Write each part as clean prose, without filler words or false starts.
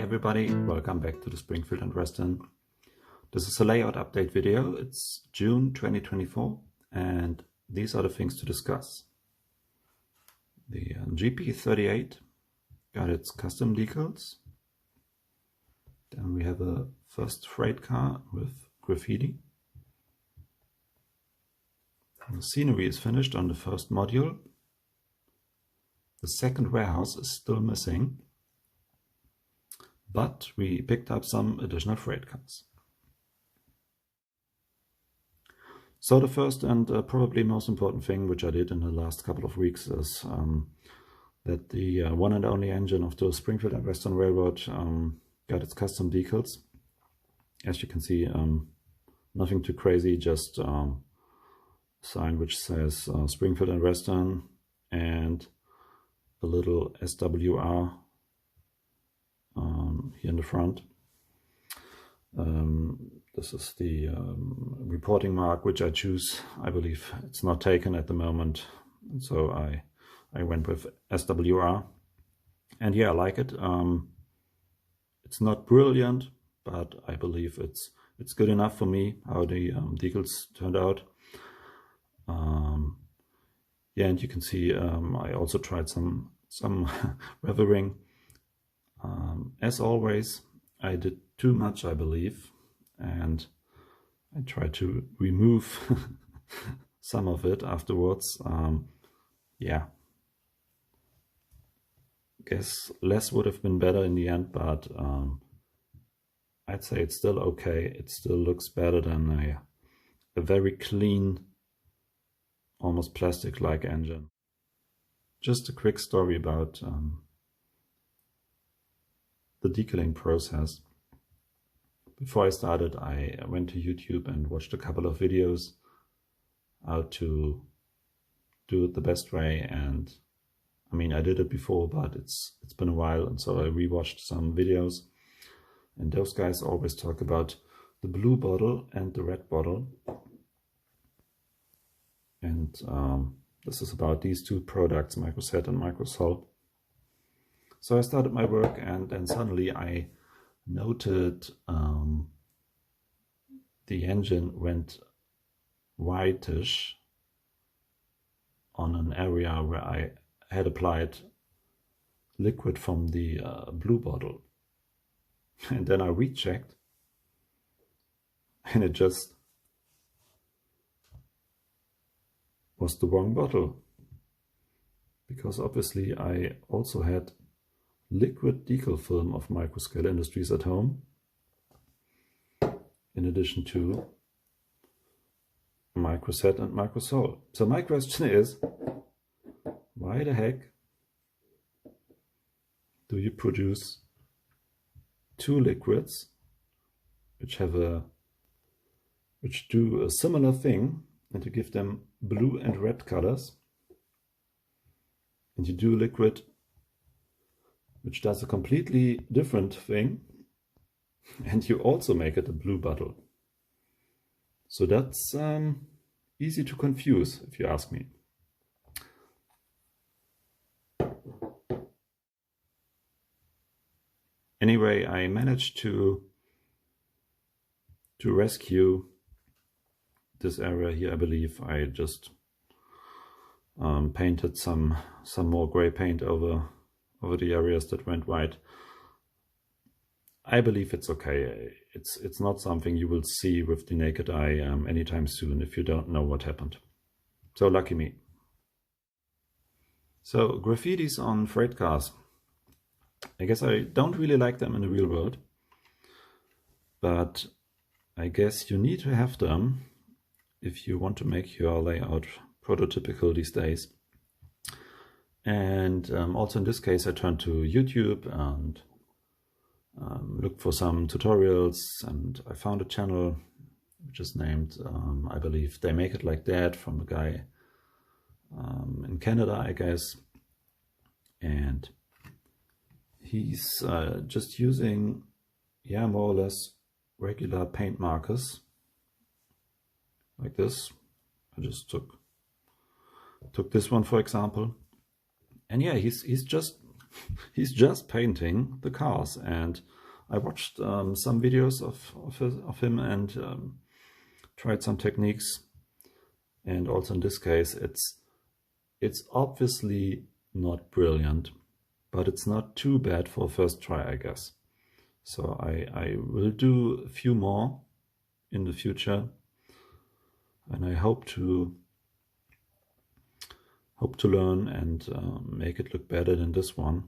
everybody, welcome back to the Springfield Western. This is a layout update video. It's June 2024 and these are the things to discuss. The GP38 got its custom decals. Then we have a first freight car with graffiti. The scenery is finished on the first module. The second warehouse is still missing, but we picked up some additional freight cars. So the first and probably most important thing which I did in the last couple of weeks is that the one and only engine of the Springfield and Western Railroad got its custom decals. As you can see, nothing too crazy, just a sign which says Springfield and Western and a little SWR here in the front. This is the reporting mark which I choose. I believe it's not taken at the moment, so I went with SWR, and yeah, I like it. It's not brilliant, but I believe it's good enough for me how the decals turned out. Yeah, and you can see I also tried some weathering. As always, I did too much, I believe, and I tried to remove some of it afterwards. Yeah, guess less would have been better in the end, but I'd say it's still okay. It still looks better than a very clean, almost plastic-like engine. Just a quick story about the decaling process. Before I started, I went to YouTube and watched a couple of videos how to do it the best way, and I mean, I did it before, but it's been a while, and so I rewatched some videos, and those guys always talk about the blue bottle and the red bottle, and this is about these two products, Microset and Microsol. So I started my work, and then suddenly I noted the engine went whitish on an area where I had applied liquid from the blue bottle. And then I rechecked, and it just was the wrong bottle, because obviously I also had liquid decal film of Microscale Industries at home, in addition to Microset and Microsol. So my question is, why the heck do you produce two liquids which do a similar thing, and to give them blue and red colors, and you do a liquid which does a completely different thing, and you also make it a blue bottle? So that's easy to confuse, if you ask me. Anyway, I managed to rescue this area here. I believe I just painted some more gray paint over the areas that went white. I believe it's okay. It's not something you will see with the naked eye anytime soon if you don't know what happened. So lucky me. So graffitis on freight cars. I guess I don't really like them in the real world, but I guess you need to have them if you want to make your layout prototypical these days. And also in this case, I turned to YouTube and looked for some tutorials, and I found a channel which is named, I believe, They Make It Like That, from a guy in Canada, I guess. And he's just using, yeah, more or less regular paint markers like this. I just took this one, for example. And yeah, he's just painting the cars, and I watched some videos of him and tried some techniques. And also in this case, it's obviously not brilliant, but it's not too bad for a first try, I guess. So I will do a few more in the future, and I hope to learn and make it look better than this one.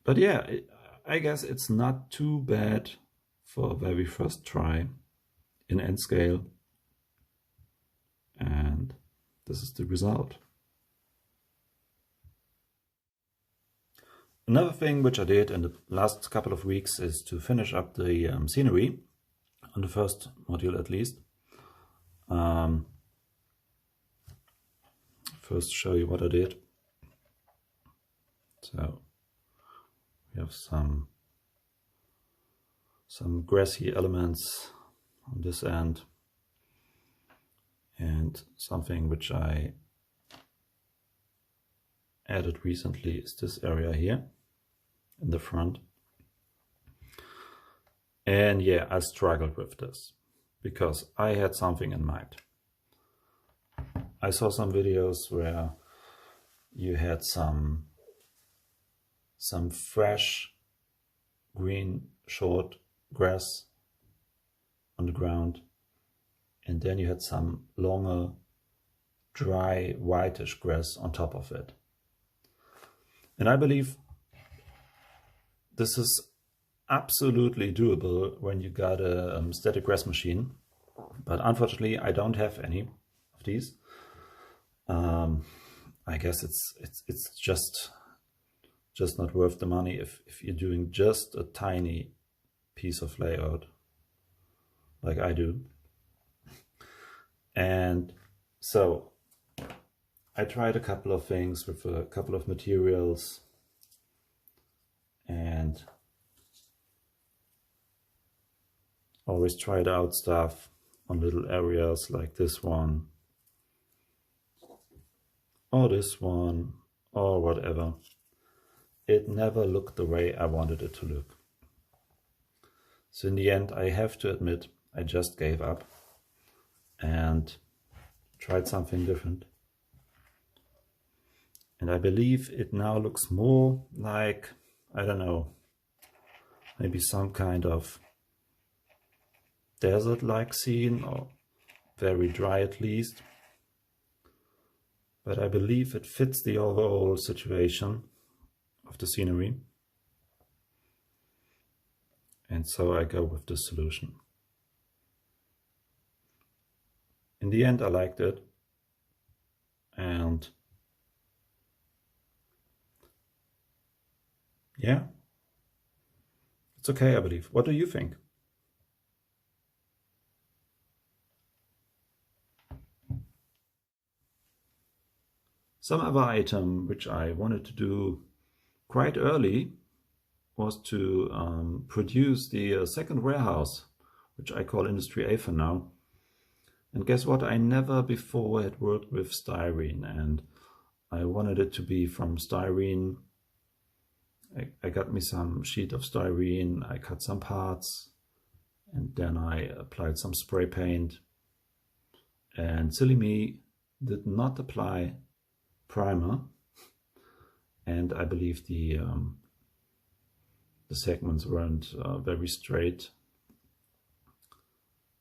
But yeah, I guess it's not too bad for a very first try in N scale, and this is the result. Another thing which I did in the last couple of weeks is to finish up the scenery, on the first module at least. First show you what I did. So we have some grassy elements on this end, and something which I added recently is this area here in the front. And yeah, I struggled with this because I had something in mind. I saw some videos where you had some fresh green short grass on the ground, and then you had some longer dry whitish grass on top of it. And I believe this is absolutely doable when you got a static grass machine, but unfortunately I don't have any of these. I guess it's just not worth the money if you're doing just a tiny piece of layout like I do. And so I tried a couple of things with a couple of materials, and always tried out stuff on little areas like this one or this one or whatever. It never looked the way I wanted it to look. So in the end, I have to admit, I just gave up and tried something different. And I believe it now looks more like, I don't know, maybe some kind of desert-like scene, or very dry at least. But I believe it fits the overall situation of the scenery. And so I go with this solution. In the end, I liked it. And yeah, it's okay, I believe. What do you think? Some other item which I wanted to do quite early was to produce the second warehouse, which I call Industry A for now. And guess what? I never before had worked with styrene, and I wanted it to be from styrene. I got me some sheet of styrene, I cut some parts, and then I applied some spray paint. And silly me did not apply primer, and I believe the segments weren't very straight.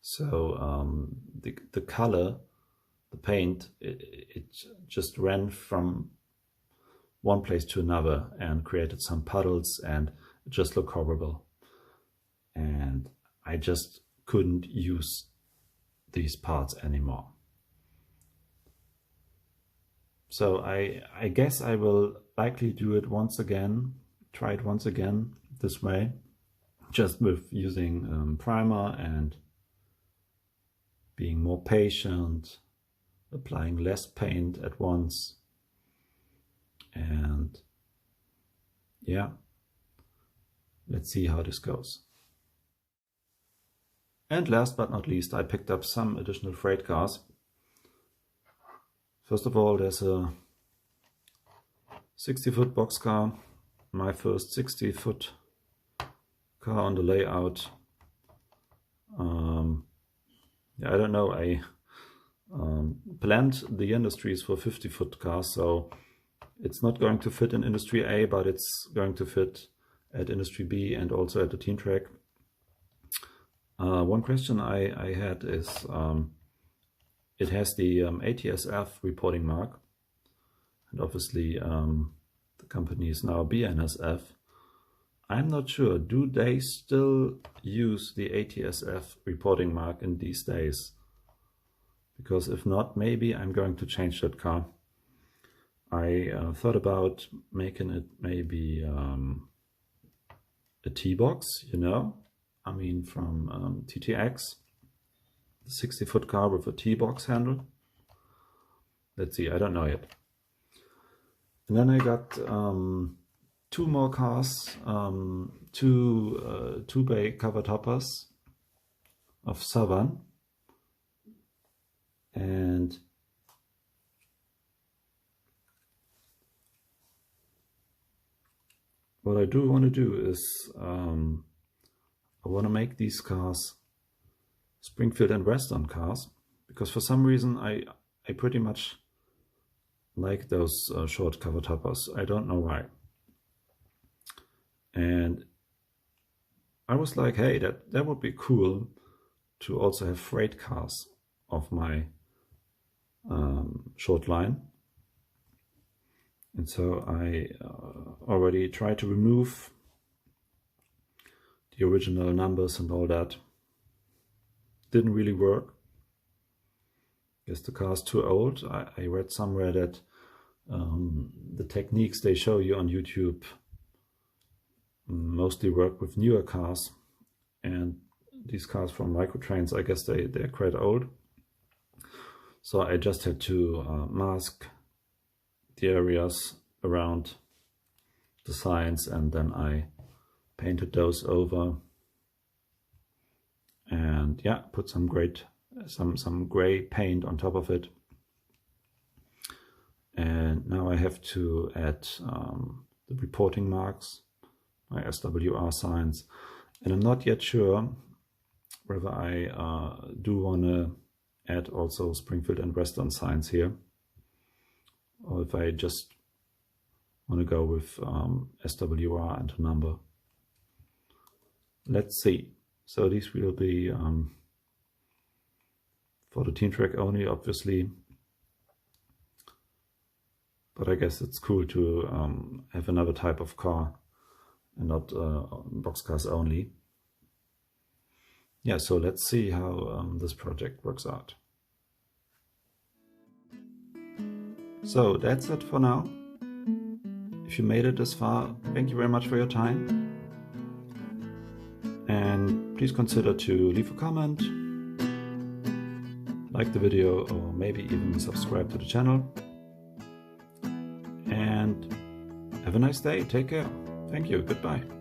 So the color, the paint, it just ran from one place to another and created some puddles, and it just looked horrible. And I just couldn't use these parts anymore. So I guess I will likely do it once again, try it once again this way, just with using primer and being more patient, applying less paint at once. And yeah, let's see how this goes. And last but not least, I picked up some additional freight cars. First of all, there's a 60-foot boxcar, my first 60-foot car on the layout. Yeah, I don't know, I planned the industries for 50-foot cars, so it's not going to fit in Industry A, but it's going to fit at Industry B and also at the team track. One question I had is, it has the ATSF reporting mark, and obviously the company is now BNSF. I'm not sure, do they still use the ATSF reporting mark in these days? Because if not, maybe I'm going to change that car. I thought about making it maybe a T-box, you know, I mean from TTX, the 60-foot car with a T-box handle. Let's see, I don't know yet. And then I got two more cars, two bay cover toppers of Savant, and what I do want to do is I want to make these cars Springfield and Western cars, because for some reason I pretty much like those short cover toppers. I don't know why. And I was like, hey, that would be cool to also have freight cars of my short line. And so I already tried to remove the original numbers and all that. Didn't really work. Guess the car's too old. I read somewhere that the techniques they show you on YouTube mostly work with newer cars, and these cars from Microtrains, I guess they're quite old. So I just had to mask the areas around the signs, and then I painted those over, and yeah, put some gray paint on top of it. And now I have to add the reporting marks, my SWR signs, and I'm not yet sure whether I do want to add also Springfield and Western signs here, or if I just want to go with SWR and a number. Let's see. So these will be for the team track only, obviously, but I guess it's cool to have another type of car and not boxcars only. Yeah, so let's see how this project works out. So that's it for now. If you made it this far, thank you very much for your time. And please consider to leave a comment, like the video, or maybe even subscribe to the channel. And have a nice day. Take care. Thank you. Goodbye.